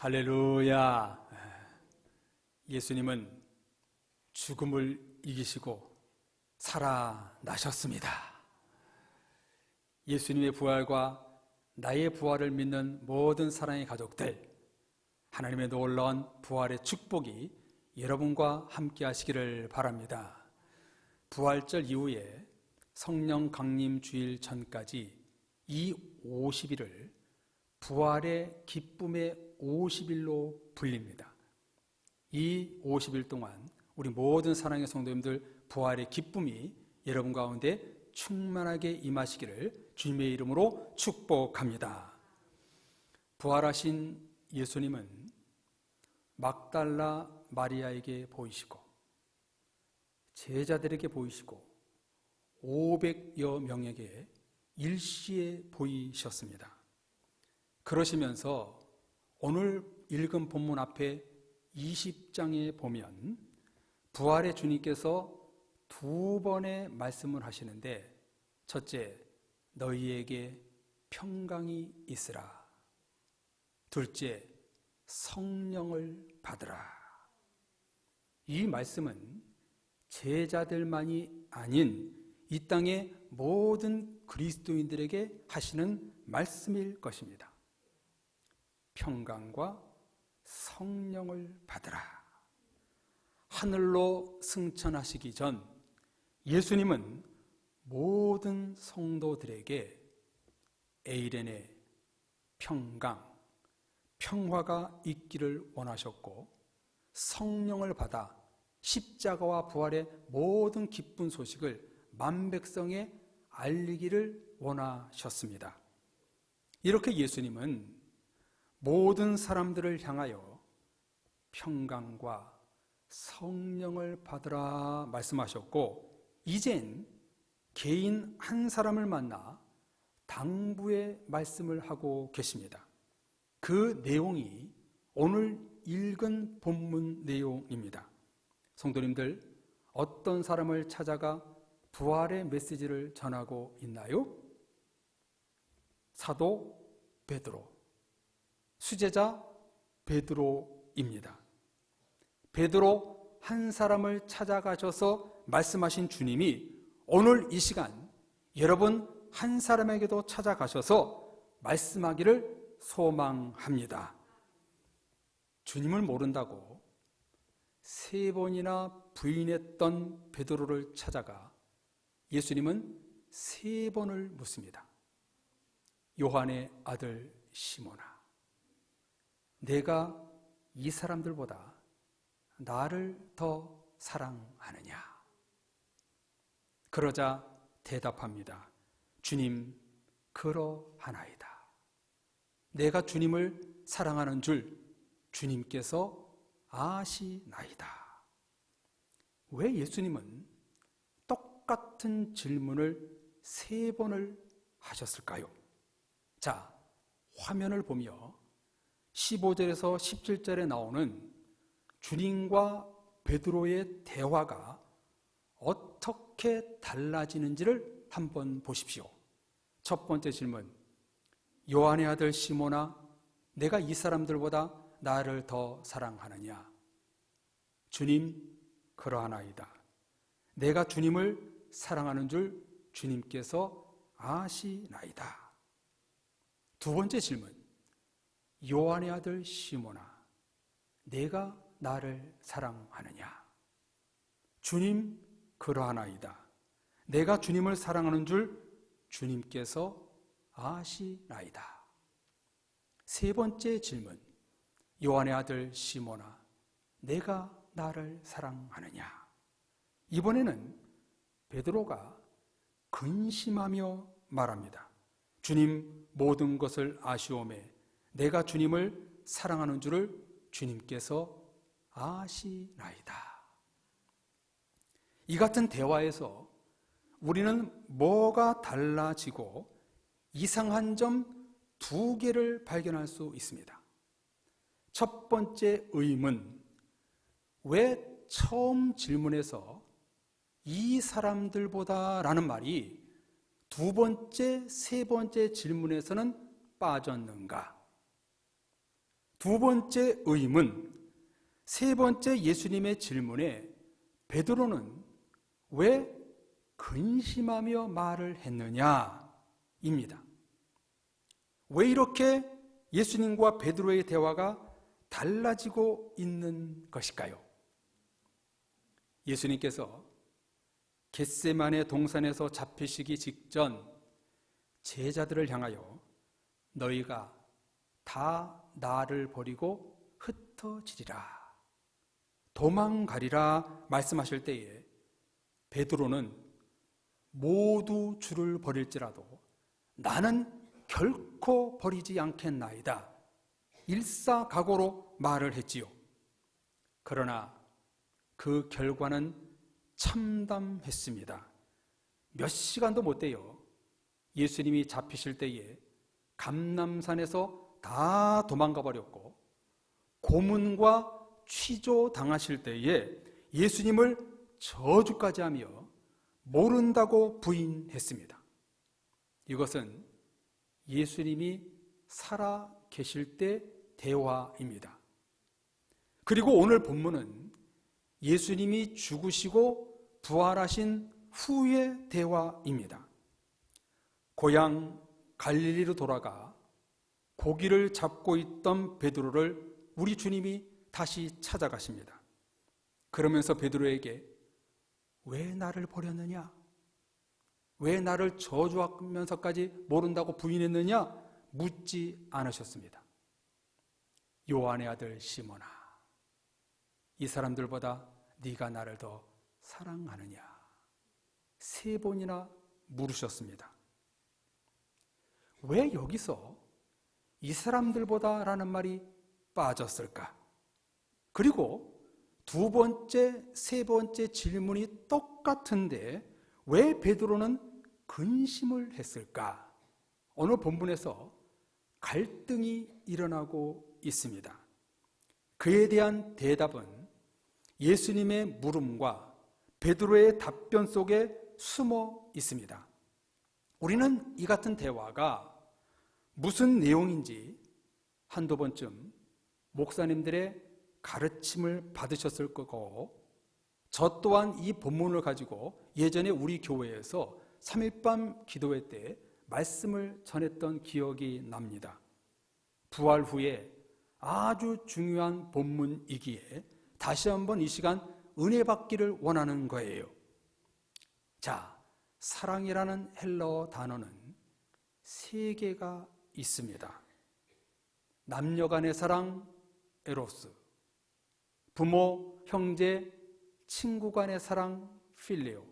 할렐루야. 예수님은 죽음을 이기시고 살아나셨습니다. 예수님의 부활과 나의 부활을 믿는 모든 사랑의 가족들, 하나님의 놀라운 부활의 축복이 여러분과 함께 하시기를 바랍니다. 부활절 이후에 성령 강림 주일 전까지 이 50일을 부활의 기쁨의 50일로 불립니다. 이 50일 동안 우리 모든 사랑의 성도님들 부활의 기쁨이 여러분 가운데 충만하게 임하시기를 주님의 이름으로 축복합니다. 부활하신 예수님은 막달라 마리아에게 보이시고 제자들에게 보이시고 500여 명에게 일시에 보이셨습니다. 그러시면서 오늘 읽은 본문 앞에 20장에 보면 부활의 주님께서 두 번의 말씀을 하시는데, 첫째, 너희에게 평강이 있으라. 둘째, 성령을 받으라. 이 말씀은 제자들만이 아닌 이 땅의 모든 그리스도인들에게 하시는 말씀일 것입니다. 평강과 성령을 받으라. 하늘로 승천하시기 전 예수님은 모든 성도들에게 에이렌의 평강, 평화가 있기를 원하셨고, 성령을 받아 십자가와 부활의 모든 기쁜 소식을 만백성에 알리기를 원하셨습니다. 이렇게 예수님은 모든 사람들을 향하여 평강과 성령을 받으라 말씀하셨고, 이젠 개인 한 사람을 만나 당부의 말씀을 하고 계십니다. 그 내용이 오늘 읽은 본문 내용입니다. 성도님들, 어떤 사람을 찾아가 부활의 메시지를 전하고 있나요? 사도 베드로, 수제자 베드로입니다. 베드로 한 사람을 찾아가셔서 말씀하신 주님이 오늘 이 시간 여러분 한 사람에게도 찾아가셔서 말씀하기를 소망합니다. 주님을 모른다고 3번이나 부인했던 베드로를 찾아가 예수님은 3번을 묻습니다. 요한의 아들 시몬아, 내가 이 사람들보다 나를 더 사랑하느냐? 그러자 대답합니다. 주님, 그러하나이다. 내가 주님을 사랑하는 줄 주님께서 아시나이다. 왜 예수님은 똑같은 질문을 3번을 하셨을까요? 자, 화면을 보며 15절에서 17절에 나오는 주님과 베드로의 대화가 어떻게 달라지는지를 한번 보십시오. 첫 번째 질문, 요한의 아들 시몬아, 내가 이 사람들보다 나를 더 사랑하느냐? 주님, 그러하나이다. 내가 주님을 사랑하는 줄 주님께서 아시나이다. 두 번째 질문, 요한의 아들 시몬아, 내가 나를 사랑하느냐? 주님, 그러하나이다. 내가 주님을 사랑하는 줄 주님께서 아시나이다. 세 번째 질문, 요한의 아들 시몬아, 내가 나를 사랑하느냐? 이번에는 베드로가 근심하며 말합니다. 주님, 모든 것을 아시오매 내가 주님을 사랑하는 줄을 주님께서 아시나이다. 이 같은 대화에서 우리는 뭐가 달라지고 이상한 점 2개를 발견할 수 있습니다. 첫 번째 의문, 왜 처음 질문에서 이 사람들보다 라는 말이 두 번째, 세 번째 질문에서는 빠졌는가? 두 번째 의문, 세 번째 예수님의 질문에 베드로는 왜 근심하며 말을 했느냐입니다. 왜 이렇게 예수님과 베드로의 대화가 달라지고 있는 것일까요? 예수님께서 겟세마네 동산에서 잡히시기 직전 제자들을 향하여 너희가 다 나를 버리고 흩어지리라, 도망가리라 말씀하실 때에 베드로는 모두 주를 버릴지라도 나는 결코 버리지 않겠나이다, 일사각오로 말을 했지요. 그러나 그 결과는 참담했습니다. 몇 시간도 못 돼요. 예수님이 잡히실 때에 감람산에서 다 도망가 버렸고, 고문과 취조 당하실 때에 예수님을 저주까지 하며 모른다고 부인했습니다. 이것은 예수님이 살아 계실 때 대화입니다. 그리고 오늘 본문은 예수님이 죽으시고 부활하신 후의 대화입니다. 고향 갈릴리로 돌아가 고기를 잡고 있던 베드로를 우리 주님이 다시 찾아가십니다. 그러면서 베드로에게 왜 나를 버렸느냐? 왜 나를 저주하면서까지 모른다고 부인했느냐? 묻지 않으셨습니다. 요한의 아들 시몬아, 이 사람들보다 네가 나를 더 사랑하느냐? 3번이나 물으셨습니다. 왜 여기서 이 사람들보다 라는 말이 빠졌을까? 그리고 두 번째, 세 번째 질문이 똑같은데 왜 베드로는 근심을 했을까? 오늘 본문에서 갈등이 일어나고 있습니다. 그에 대한 대답은 예수님의 물음과 베드로의 답변 속에 숨어 있습니다. 우리는 이 같은 대화가 무슨 내용인지 한두 번쯤 목사님들의 가르침을 받으셨을 거고, 저 또한 이 본문을 가지고 예전에 우리 교회에서 3일밤 기도회 때 말씀을 전했던 기억이 납니다. 부활 후에 아주 중요한 본문이기에 다시 한번 이 시간 은혜 받기를 원하는 거예요. 자, 사랑이라는 헬라어 단어는 3개가 있습니다. 남녀 간의 사랑, 에로스, 부모, 형제, 친구 간의 사랑, 필레오,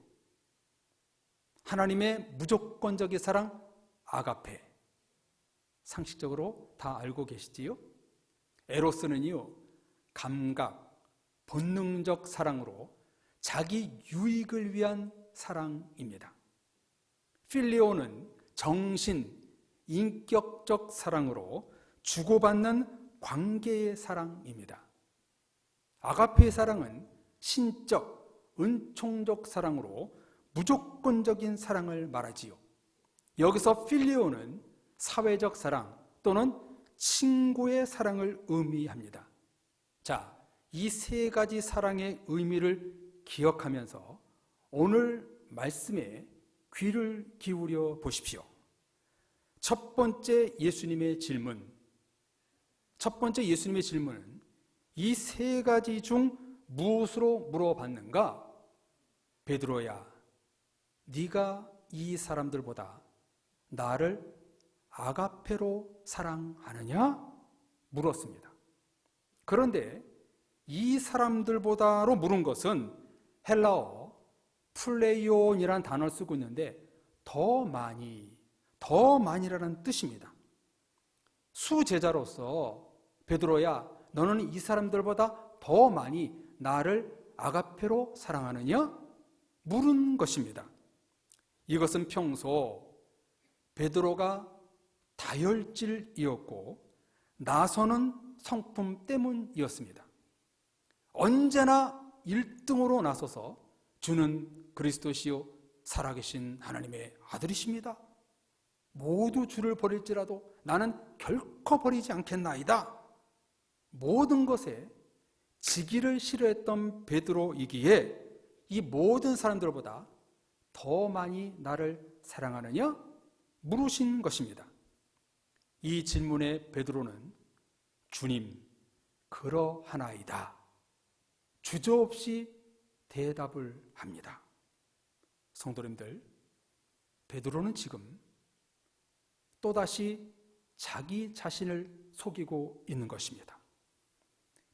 하나님의 무조건적인 사랑, 아가페. 상식적으로 다 알고 계시지요? 에로스는요, 감각, 본능적 사랑으로 자기 유익을 위한 사랑입니다. 필레오는 정신, 인격적 사랑으로 주고받는 관계의 사랑입니다. 아가페의 사랑은 신적, 은총적 사랑으로 무조건적인 사랑을 말하지요. 여기서 필리오는 사회적 사랑 또는 친구의 사랑을 의미합니다. 자, 이 3가지 사랑의 의미를 기억하면서 오늘 말씀에 귀를 기울여 보십시오. 첫 번째 예수님의 질문은 이 3가지 중 무엇으로 물어봤는가? 베드로야, 네가 이 사람들보다 나를 아가페로 사랑하느냐? 물었습니다. 그런데 이 사람들보다로 물은 것은 헬라어 플레이온이라는 단어를 쓰고 있는데 더 많이라는 뜻입니다. 수제자로서 베드로야, 너는 이 사람들보다 더 많이 나를 아가페로 사랑하느냐? 물은 것입니다. 이것은 평소 베드로가 다혈질이었고 나서는 성품 때문이었습니다. 언제나 1등으로 나서서 주는 그리스도시요 살아계신 하나님의 아들이십니다. 모두 주를 버릴지라도 나는 결코 버리지 않겠나이다. 모든 것에 지기를 싫어했던 베드로이기에 이 모든 사람들보다 더 많이 나를 사랑하느냐? 물으신 것입니다. 이 질문에 베드로는 주님, 그러하나이다. 주저없이 대답을 합니다. 성도님들, 베드로는 지금 또다시 자기 자신을 속이고 있는 것입니다.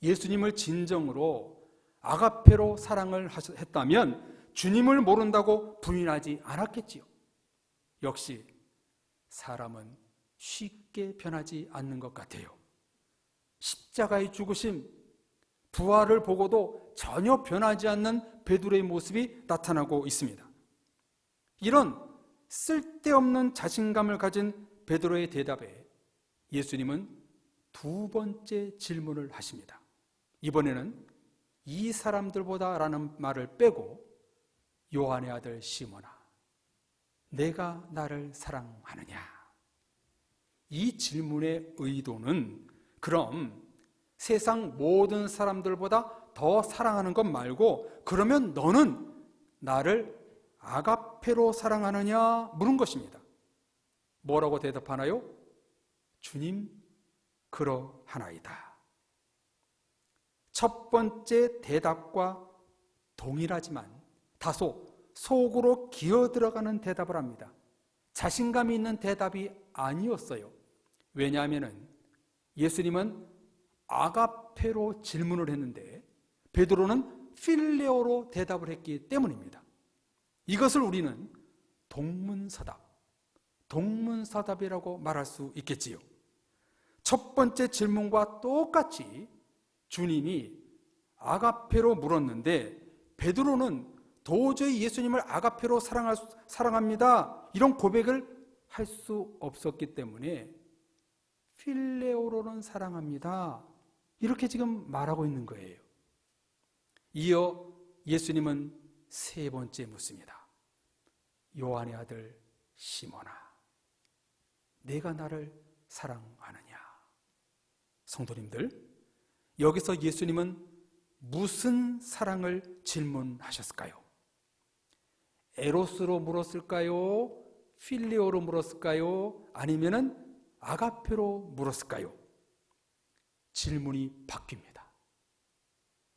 예수님을 진정으로 아가페로 사랑을 했다면 주님을 모른다고 부인하지 않았겠지요. 역시 사람은 쉽게 변하지 않는 것 같아요. 십자가의 죽으심, 부활을 보고도 전혀 변하지 않는 베드로의 모습이 나타나고 있습니다. 이런 쓸데없는 자신감을 가진 베드로의 대답에 예수님은 두 번째 질문을 하십니다. 이번에는 이 사람들보다 라는 말을 빼고 요한의 아들 시몬아, 내가 나를 사랑하느냐? 이 질문의 의도는 그럼 세상 모든 사람들보다 더 사랑하는 것 말고 그러면 너는 나를 아가페로 사랑하느냐 물은 것입니다. 뭐라고 대답하나요? 주님, 그러하나이다. 첫 번째 대답과 동일하지만 다소 속으로 기어 들어가는 대답을 합니다. 자신감이 있는 대답이 아니었어요. 왜냐하면 예수님은 아가페로 질문을 했는데 베드로는 필레오로 대답을 했기 때문입니다. 이것을 우리는 동문서답이라고 말할 수 있겠지요. 첫 번째 질문과 똑같이 주님이 아가페로 물었는데 베드로는 도저히 예수님을 아가페로 사랑합니다 이런 고백을 할 수 없었기 때문에 필레오로는 사랑합니다 이렇게 지금 말하고 있는 거예요. 이어 예수님은 세 번째 묻습니다. 요한의 아들 시몬아, 내가 나를 사랑하느냐? 성도님들, 여기서 예수님은 무슨 사랑을 질문하셨을까요? 에로스로 물었을까요? 필리오로 물었을까요? 아니면은 아가페로 물었을까요? 질문이 바뀝니다.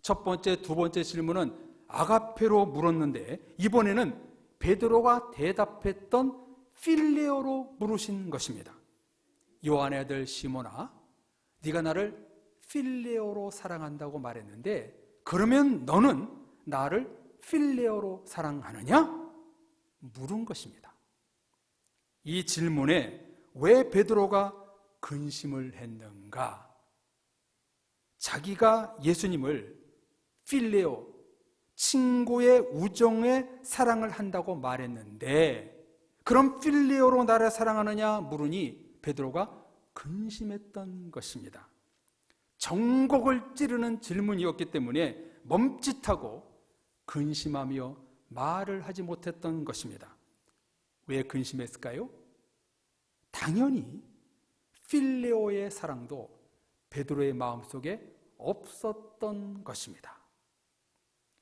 첫 번째, 두 번째 질문은 아가페로 물었는데 이번에는 베드로가 대답했던 필레오로 물으신 것입니다. 요한의 아들 시몬아, 네가 나를 필레오로 사랑한다고 말했는데 그러면 너는 나를 필레오로 사랑하느냐? 물은 것입니다. 이 질문에 왜 베드로가 근심을 했는가? 자기가 예수님을 필레오, 친구의 우정의 사랑을 한다고 말했는데 그럼 필레오로 나를 사랑하느냐 물으니 베드로가 근심했던 것입니다. 정곡을 찌르는 질문이었기 때문에 멈칫하고 근심하며 말을 하지 못했던 것입니다. 왜 근심했을까요? 당연히 필레오의 사랑도 베드로의 마음속에 없었던 것입니다.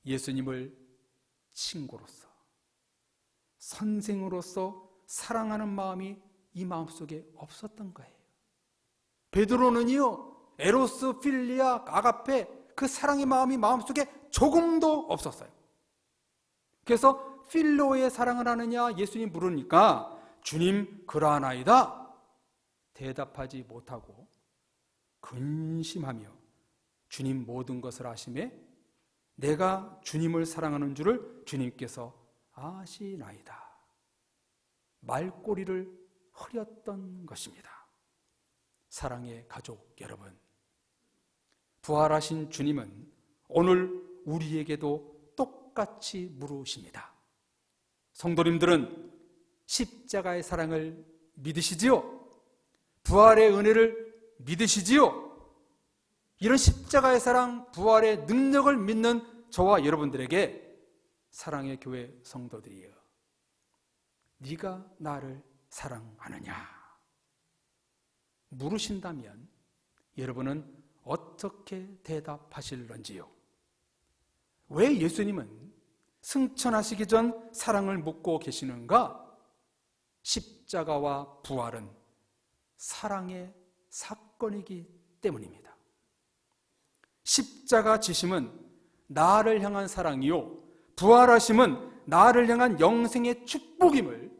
예수님을 친구로서, 선생으로서 사랑하는 마음이 이 마음속에 없었던 거예요. 베드로는요, 에로스, 필리아, 아가페 그 사랑의 마음이 마음속에 조금도 없었어요. 그래서 필로의 사랑을 하느냐 예수님 물으니까 주님 그러하나이다 대답하지 못하고 근심하며 주님 모든 것을 아심에 내가 주님을 사랑하는 줄을 주님께서 아시나이다. 말꼬리를 흐렸던 것입니다. 사랑의 가족 여러분, 부활하신 주님은 오늘 우리에게도 똑같이 물으십니다. 성도님들은 십자가의 사랑을 믿으시지요? 부활의 은혜를 믿으시지요? 이런 십자가의 사랑, 부활의 능력을 믿는 저와 여러분들에게 사랑의 교회 성도들이여, 네가 나를 사랑하느냐 물으신다면 여러분은 어떻게 대답하실런지요? 왜 예수님은 승천하시기 전 사랑을 묻고 계시는가? 십자가와 부활은 사랑의 사건이기 때문입니다. 십자가 지심은 나를 향한 사랑이요, 부활하심은 나를 향한 영생의 축복임을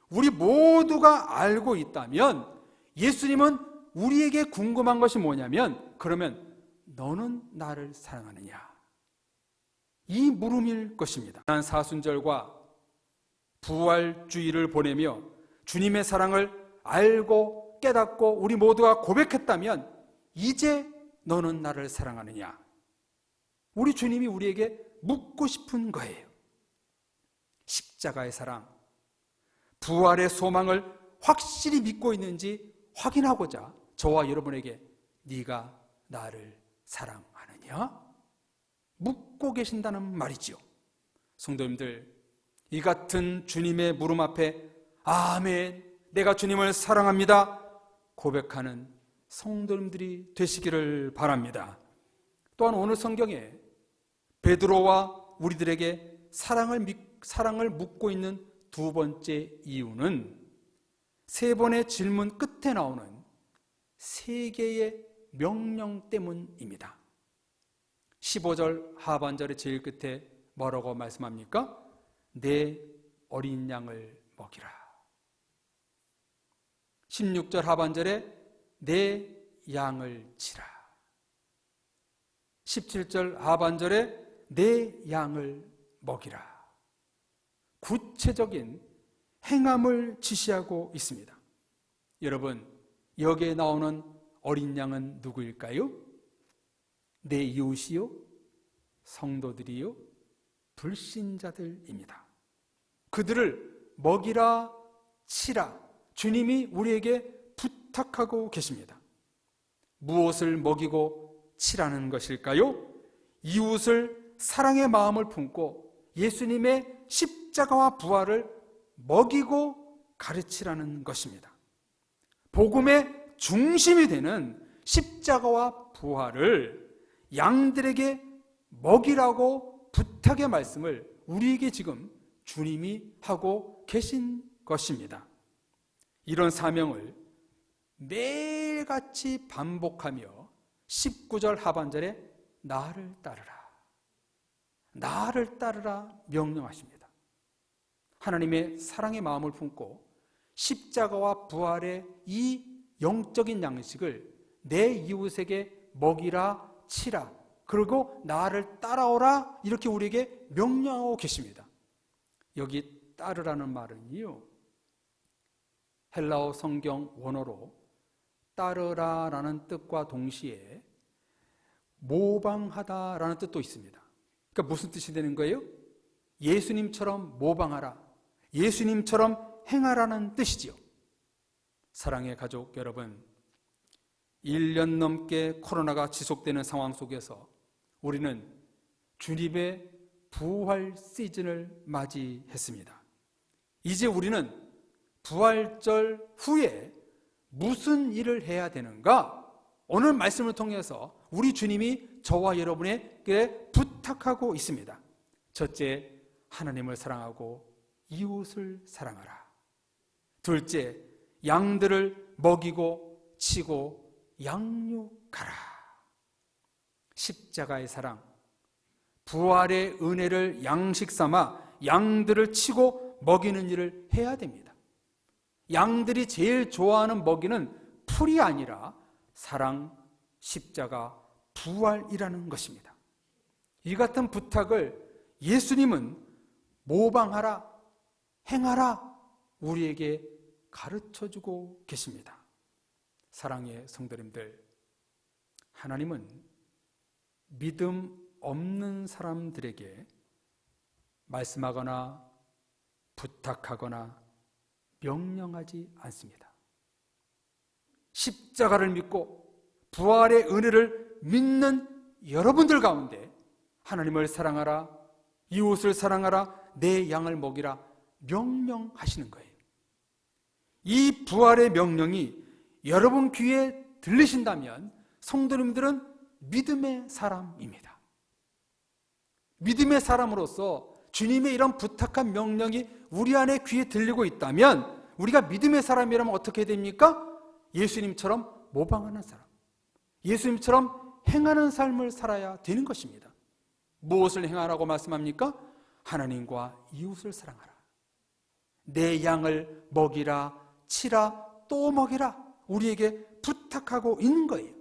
우리 모두가 알고 있다면 예수님은 우리에게 궁금한 것이 뭐냐면, 그러면 너는 나를 사랑하느냐? 이 물음일 것입니다. 사순절과 부활주의를 보내며 주님의 사랑을 알고 깨닫고 우리 모두가 고백했다면 이제 너는 나를 사랑하느냐? 우리 주님이 우리에게 묻고 싶은 거예요. 십자가의 사랑, 부활의 소망을 확실히 믿고 있는지 확인하고자 저와 여러분에게 네가 나를 사랑하느냐? 묻고 계신다는 말이지요. 성도님들, 이 같은 주님의 물음 앞에 아멘, 내가 주님을 사랑합니다 고백하는 성도님들이 되시기를 바랍니다. 또한 오늘 성경에 베드로와 우리들에게 사랑을 묻고 있는 두 번째 이유는 세 번의 질문 끝에 나오는 세 개의 명령 때문입니다. 15절 하반절의 제일 끝에 뭐라고 말씀합니까? 내 어린 양을 먹이라. 16절 하반절에 내 양을 치라. 17절 하반절에 내 양을 먹이라. 구체적인 행함을 지시하고 있습니다. 여러분, 여기에 나오는 어린 양은 누구일까요? 내 이웃이요, 성도들이요, 불신자들입니다. 그들을 먹이라, 치라, 주님이 우리에게 부탁하고 계십니다. 무엇을 먹이고 치라는 것일까요? 이웃을 사랑의 마음을 품고 예수님의 십자가와 부활을 먹이고 가르치라는 것입니다. 복음의 중심이 되는 십자가와 부활을 양들에게 먹이라고 부탁의 말씀을 우리에게 지금 주님이 하고 계신 것입니다. 이런 사명을 매일같이 반복하며 19절 하반절에 나를 따르라, 나를 따르라 명령하십니다. 하나님의 사랑의 마음을 품고 십자가와 부활의 이 영적인 양식을 내 이웃에게 먹이라, 치라, 그리고 나를 따라오라, 이렇게 우리에게 명령하고 계십니다. 여기 따르라는 말은요, 헬라어 성경 원어로 따르라라는 뜻과 동시에 모방하다라는 뜻도 있습니다. 그러니까 무슨 뜻이 되는 거예요? 예수님처럼 모방하라, 예수님처럼 행하라는 뜻이지요. 사랑의 가족 여러분, 1년 넘게 코로나가 지속되는 상황 속에서 우리는 주님의 부활 시즌을 맞이했습니다. 이제 우리는 부활절 후에 무슨 일을 해야 되는가? 오늘 말씀을 통해서 우리 주님이 저와 여러분에게 부탁하고 있습니다. 첫째, 하나님을 사랑하고 이웃을 사랑하라. 둘째, 양들을 먹이고 치고 양육하라. 십자가의 사랑, 부활의 은혜를 양식 삼아 양들을 치고 먹이는 일을 해야 됩니다. 양들이 제일 좋아하는 먹이는 풀이 아니라 사랑, 십자가, 부활이라는 것입니다. 이 같은 부탁을 예수님은 모방하라, 행하라, 우리에게 가르쳐주고 계십니다. 사랑의 성도님들, 하나님은 믿음 없는 사람들에게 말씀하거나 부탁하거나 명령하지 않습니다. 십자가를 믿고 부활의 은혜를 믿는 여러분들 가운데 하나님을 사랑하라, 이웃을 사랑하라, 내 양을 먹이라 명령하시는 거예요. 이 부활의 명령이 여러분 귀에 들리신다면 성도님들은 믿음의 사람입니다. 믿음의 사람으로서 주님의 이런 부탁한 명령이 우리 안에 귀에 들리고 있다면 우리가 믿음의 사람이라면 어떻게 됩니까? 예수님처럼 모방하는 사람, 예수님처럼 행하는 삶을 살아야 되는 것입니다. 무엇을 행하라고 말씀합니까? 하나님과 이웃을 사랑하라. 내 양을 먹이라, 치라, 또 먹이라. 우리에게 부탁하고 있는 거예요.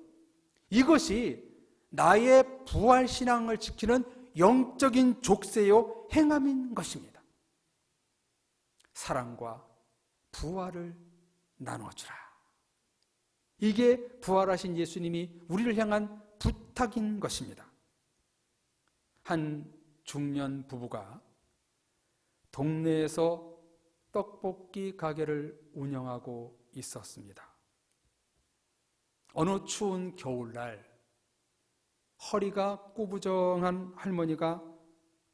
이것이 나의 부활신앙을 지키는 영적인 족쇄요 행함인 것입니다. 사랑과 부활을 나눠주라. 이게 부활하신 예수님이 우리를 향한 부탁인 것입니다. 한 중년 부부가 동네에서 떡볶이 가게를 운영하고 있었습니다. 어느 추운 겨울날 허리가 꾸부정한 할머니가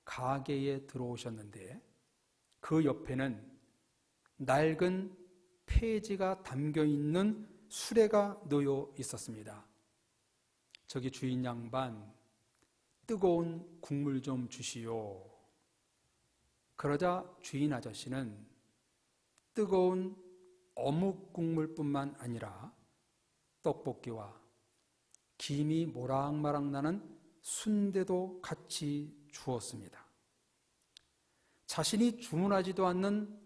가게에 들어오셨는데 그 옆에는 낡은 폐지가 담겨있는 수레가 놓여 있었습니다. 저기 주인 양반, 뜨거운 국물 좀 주시오. 그러자 주인 아저씨는 뜨거운 어묵 국물뿐만 아니라 떡볶이와 김이 모락마락 나는 순대도 같이 주었습니다. 자신이 주문하지도 않는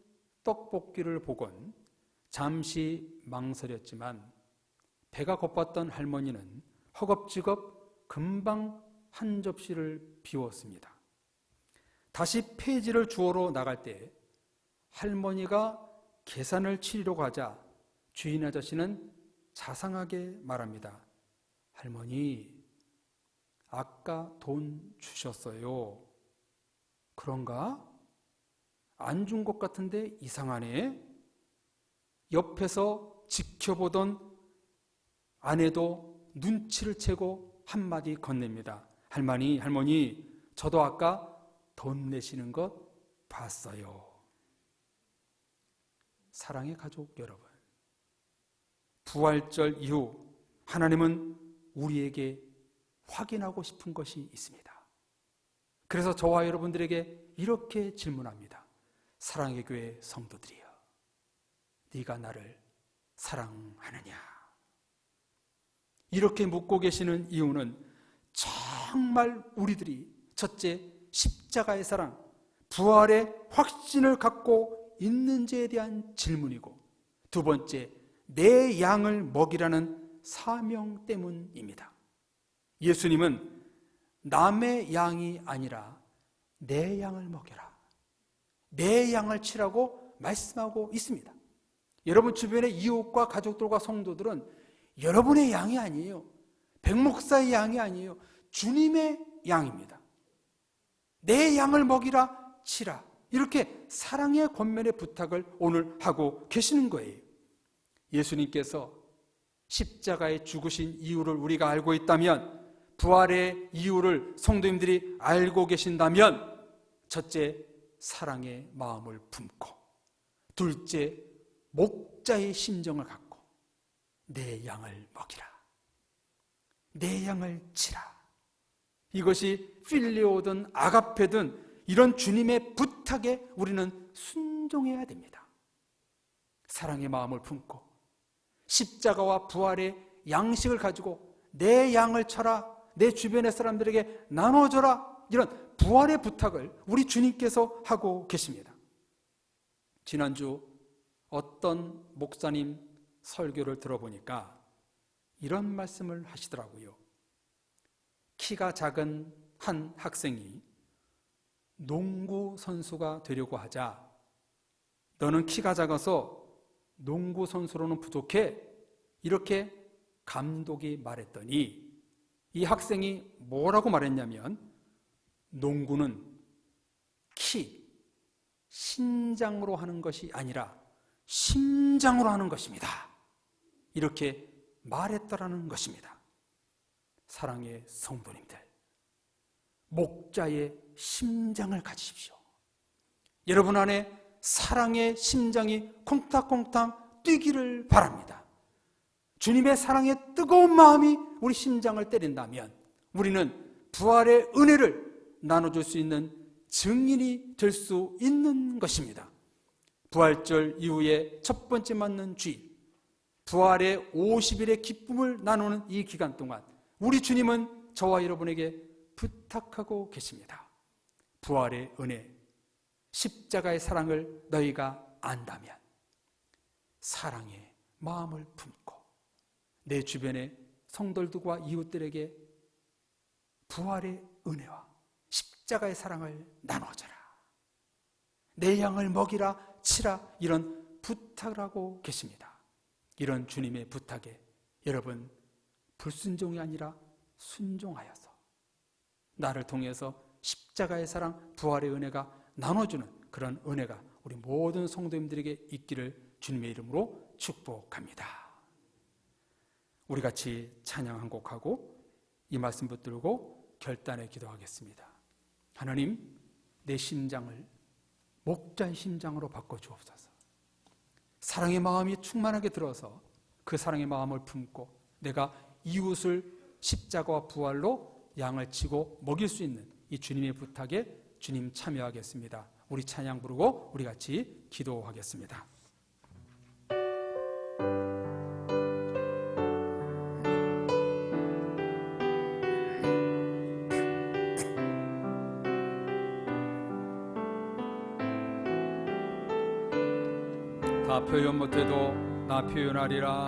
떡볶이를 보곤 잠시 망설였지만 배가 고팠던 할머니는 허겁지겁 금방 한 접시를 비웠습니다. 다시 폐지를 주우러 나갈 때 할머니가 계산을 치르러 가자 주인 아저씨는 자상하게 말합니다. 할머니, 아까 돈 주셨어요. 그런가? 안 준 것 같은데 이상하네. 옆에서 지켜보던 아내도 눈치를 채고 한마디 건넵니다. 할머니, 저도 아까 돈 내시는 것 봤어요. 사랑의 가족 여러분, 부활절 이후 하나님은 우리에게 확인하고 싶은 것이 있습니다. 그래서 저와 여러분들에게 이렇게 질문합니다. 사랑의 교회 성도들이여, 네가 나를 사랑하느냐? 이렇게 묻고 계시는 이유는 정말 우리들이 첫째, 십자가의 사랑, 부활의 확신을 갖고 있는지에 대한 질문이고, 두 번째, 내 양을 먹이라는 사명 때문입니다. 예수님은 남의 양이 아니라 내 양을 먹여라, 내 양을 치라고 말씀하고 있습니다. 여러분 주변의 이웃과 가족들과 성도들은 여러분의 양이 아니에요. 백목사의 양이 아니에요. 주님의 양입니다. 내 양을 먹이라, 치라. 이렇게 사랑의 권면의 부탁을 오늘 하고 계시는 거예요. 예수님께서 십자가에 죽으신 이유를 우리가 알고 있다면, 부활의 이유를 성도님들이 알고 계신다면, 첫째, 사랑의 마음을 품고, 둘째, 목자의 심정을 갖고 내 양을 먹이라, 내 양을 치라. 이것이 필리오든 아가페든 이런 주님의 부탁에 우리는 순종해야 됩니다. 사랑의 마음을 품고 십자가와 부활의 양식을 가지고 내 양을 쳐라, 내 주변의 사람들에게 나눠줘라, 이런 부활의 부탁을 우리 주님께서 하고 계십니다. 지난주 어떤 목사님 설교를 들어보니까 이런 말씀을 하시더라고요. 키가 작은 한 학생이 농구 선수가 되려고 하자, 너는 키가 작아서 농구 선수로는 부족해, 이렇게 감독이 말했더니 이 학생이 뭐라고 말했냐면, 농구는 키, 신장으로 하는 것이 아니라 심장으로 하는 것입니다. 이렇게 말했더라는 것입니다. 사랑의 성도님들, 목자의 심장을 가지십시오. 여러분 안에 사랑의 심장이 콩닥콩닥 뛰기를 바랍니다. 주님의 사랑의 뜨거운 마음이 우리 심장을 때린다면 우리는 부활의 은혜를 나눠줄 수 있는 증인이 될 수 있는 것입니다. 부활절 이후에 첫 번째 맞는 주일, 부활의 50일의 기쁨을 나누는 이 기간 동안 우리 주님은 저와 여러분에게 부탁하고 계십니다. 부활의 은혜, 십자가의 사랑을 너희가 안다면 사랑의 마음을 품고 내 주변의 성도들과 이웃들에게 부활의 은혜와 십자가의 사랑을 나눠줘라. 내 양을 먹이라 치라, 이런 부탁을 하고 계십니다. 이런 주님의 부탁에 여러분 불순종이 아니라 순종하여서 나를 통해서 십자가의 사랑, 부활의 은혜가 나눠주는 그런 은혜가 우리 모든 성도님들에게 있기를 주님의 이름으로 축복합니다. 우리 같이 찬양 한 곡하고 이 말씀 붙들고 결단의 기도하겠습니다. 하나님, 내 심장을 목자의 심장으로 바꿔주옵소서. 사랑의 마음이 충만하게 들어서 그 사랑의 마음을 품고 내가 이웃을 십자가와 부활로 양을 치고 먹일 수 있는 이 주님의 부탁에 주님 참여하겠습니다. 우리 찬양 부르고 우리 같이 기도하겠습니다. 다 표현 못해도 나 표현하리라.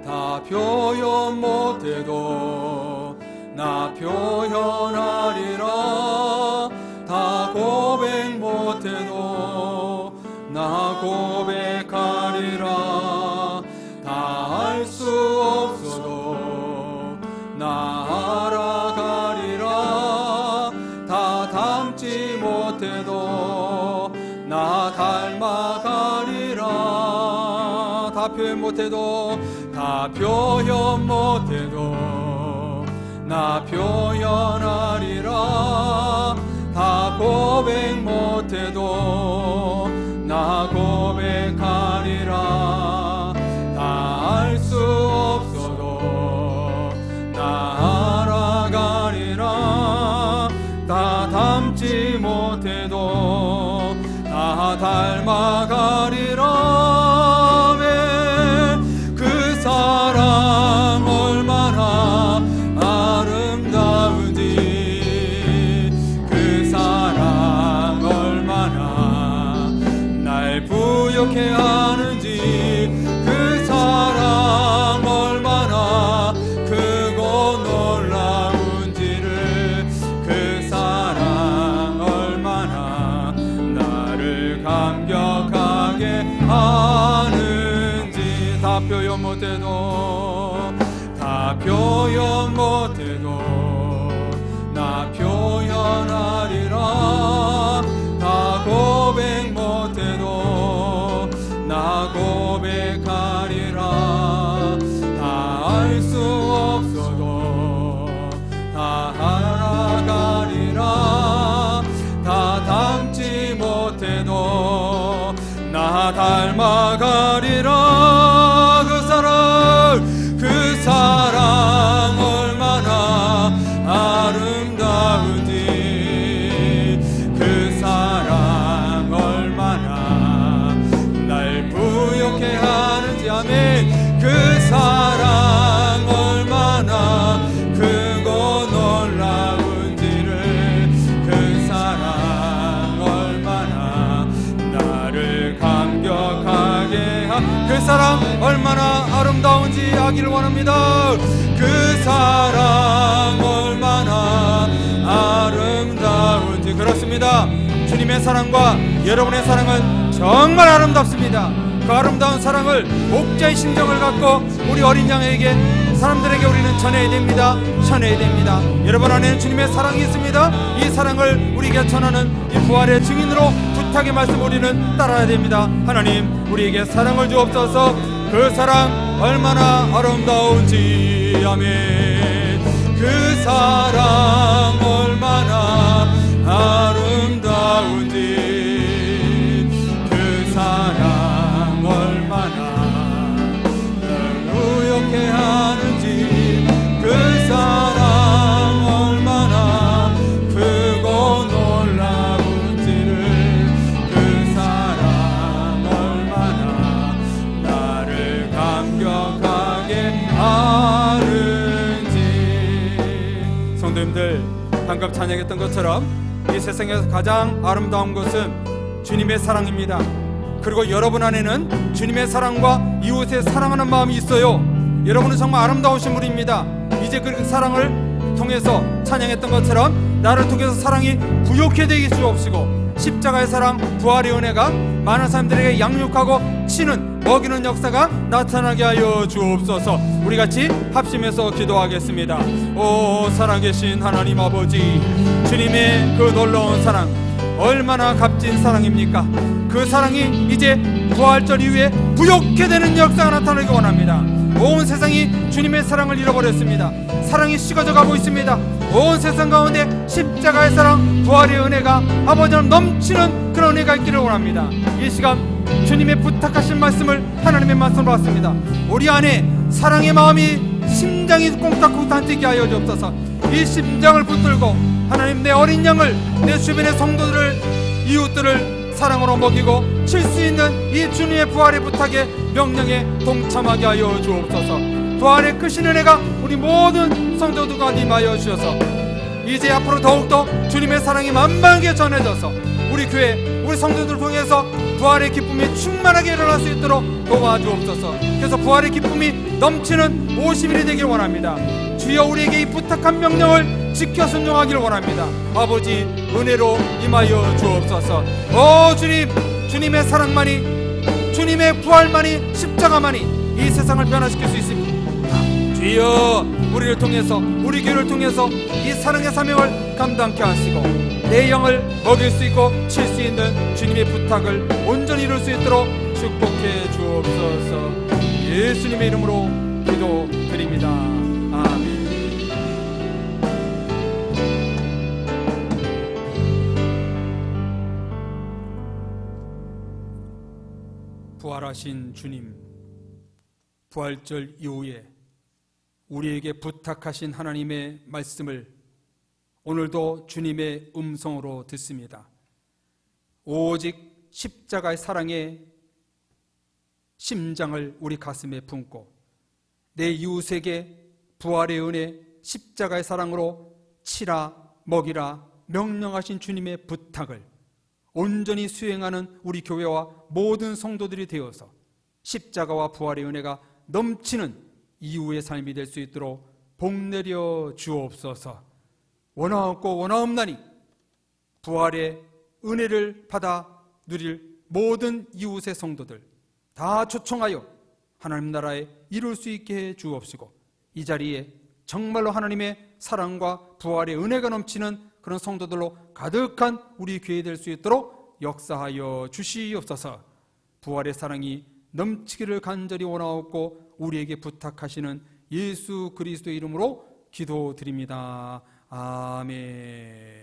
다 표현 못해도 나 표현하리라. 다 고백 못해도 나 고백하리라. 다 알 수 없어도 나 알아가리라. 다 닮지 못해도 나 닮아가리라. 다 표현 못해도 다 표현 못해도 나 표현하리라. 다 고백 못해도 나 고백하리라. 다 알 수 없어도 나 알아가리라. 다 닮지 못해도 다 닮아가리라. 그 사랑 얼마나 아름다운지, 그 사랑 얼마나 날 부욕해 하는지, 그 사랑 얼마나 크고 놀라운지를, 그 사랑 얼마나 나를 감격하게 하는지. 다 표현 못해도 다 표현 못해도 나 표현하리라. 다 고백 못해도 나 고백하리라. 다 알 수 없어도 다 알아가리라. 다 닮지 못해도 나 닮아가리라. 그 사랑 얼마나 아름다운지, 그 사랑 얼마나 날 부욕해 하는지. 아멘. 그 사랑 얼마나 크고 놀라운지를, 그 사랑 얼마나 나를 감격하게 그 사랑 얼마나 아름다운지 아기를 원합니다. 그 사랑 얼마나 아름다운지. 그렇습니다. 주님의 사랑과 여러분의 사랑은 정말 아름답습니다. 그 아름다운 사랑을 목자의 심정을 갖고 우리 어린 양에게, 사람들에게 우리는 전해야 됩니다. 전해야 됩니다. 여러분 안에는 주님의 사랑이 있습니다. 이 사랑을 우리에게 전하는 이 부활의 증인으로 부탁의 말씀 우리는 따라야 됩니다. 하나님, 우리에게 사랑을 주옵소서. 그 사랑 얼마나 아름다운지. 아멘. 그 사랑 얼마나 아름다운지, 그 사랑 얼마나 날 의욕해 하는지. 방금 찬양했던 것처럼 이 세상에서 가장 아름다운 것은 주님의 사랑입니다. 그리고 여러분 안에는 주님의 사랑과 이웃의 사랑하는 마음이 있어요. 여러분은 정말 아름다우신 분입니다. 이제 그 사랑을 통해서 찬양했던 것처럼 나를 통해서 사랑이 부욕해 되게 주옵시고, 십자가의 사랑, 부활의 은혜가 많은 사람들에게 양육하고 치는, 먹이는 역사가 나타나게 하여 주옵소서. 우리 같이 합심해서 기도하겠습니다. 오 살아계신 하나님 아버지, 주님의 그 놀라운 사랑 얼마나 값진 사랑입니까? 그 사랑이 이제 부활절 이후에 부욕해 되는 역사가 나타나기 원합니다. 온 세상이 주님의 사랑을 잃어버렸습니다. 사랑이 식어져 가고 있습니다. 온 세상 가운데 십자가의 사랑, 부활의 은혜가 아버지는 넘치는 그런 은혜가 있기를 원합니다. 이 시간 주님의 부탁하신 말씀을 하나님의 말씀으로 받습니다. 우리 안에 사랑의 마음이 심장이 꽁닥꽁닥 뛰게 하여 주옵소서. 이 심장을 붙들고 하나님, 내 어린 양을, 내 주변의 성도들을, 이웃들을 사랑으로 먹이고 칠 수 있는 이 주님의 부활의 부탁에, 명령에 동참하게 하여 주옵소서. 부활의 크신 은혜가 우리 모든 성도들과 임하여 주셔서 이제 앞으로 더욱더 주님의 사랑이 만만하게 전해져서 우리 교회, 우리 성도들 통해서 부활의 기쁨이 충만하게 일어날 수 있도록 도와주옵소서. 그래서 부활의 기쁨이 넘치는 50일이 되길 원합니다. 주여, 우리에게 이 부탁한 명령을 지켜 순종하기를 원합니다. 아버지, 은혜로 임하여 주옵소서. 오 주님, 주님의 사랑만이, 주님의 부활만이, 십자가만이 이 세상을 변화시킬 수 있습니다. 주여, 우리를 통해서, 우리 교회를 통해서 이 사랑의 사명을 감당케 하시고 내 영을 먹일 수 있고 칠 수 있는 주님의 부탁을 온전히 이룰 수 있도록 축복해 주옵소서. 예수님의 이름으로 기도드립니다. 아멘. 부활하신 주님, 부활절 이후에 우리에게 부탁하신 하나님의 말씀을 오늘도 주님의 음성으로 듣습니다. 오직 십자가의 사랑의 심장을 우리 가슴에 품고 내 이웃에게 부활의 은혜, 십자가의 사랑으로 치라, 먹이라 명령하신 주님의 부탁을 온전히 수행하는 우리 교회와 모든 성도들이 되어서 십자가와 부활의 은혜가 넘치는 이후의 삶이 될 수 있도록 복내려 주옵소서. 원하옵고 원하옵나니 부활의 은혜를 받아 누릴 모든 이웃의 성도들 다 초청하여 하나님 나라에 이룰 수 있게 해 주옵시고, 이 자리에 정말로 하나님의 사랑과 부활의 은혜가 넘치는 그런 성도들로 가득한 우리 교회 될 수 있도록 역사하여 주시옵소서. 부활의 사랑이 넘치기를 간절히 원하옵고 우리에게 부탁하시는 예수 그리스도의 이름으로 기도드립니다. 아멘.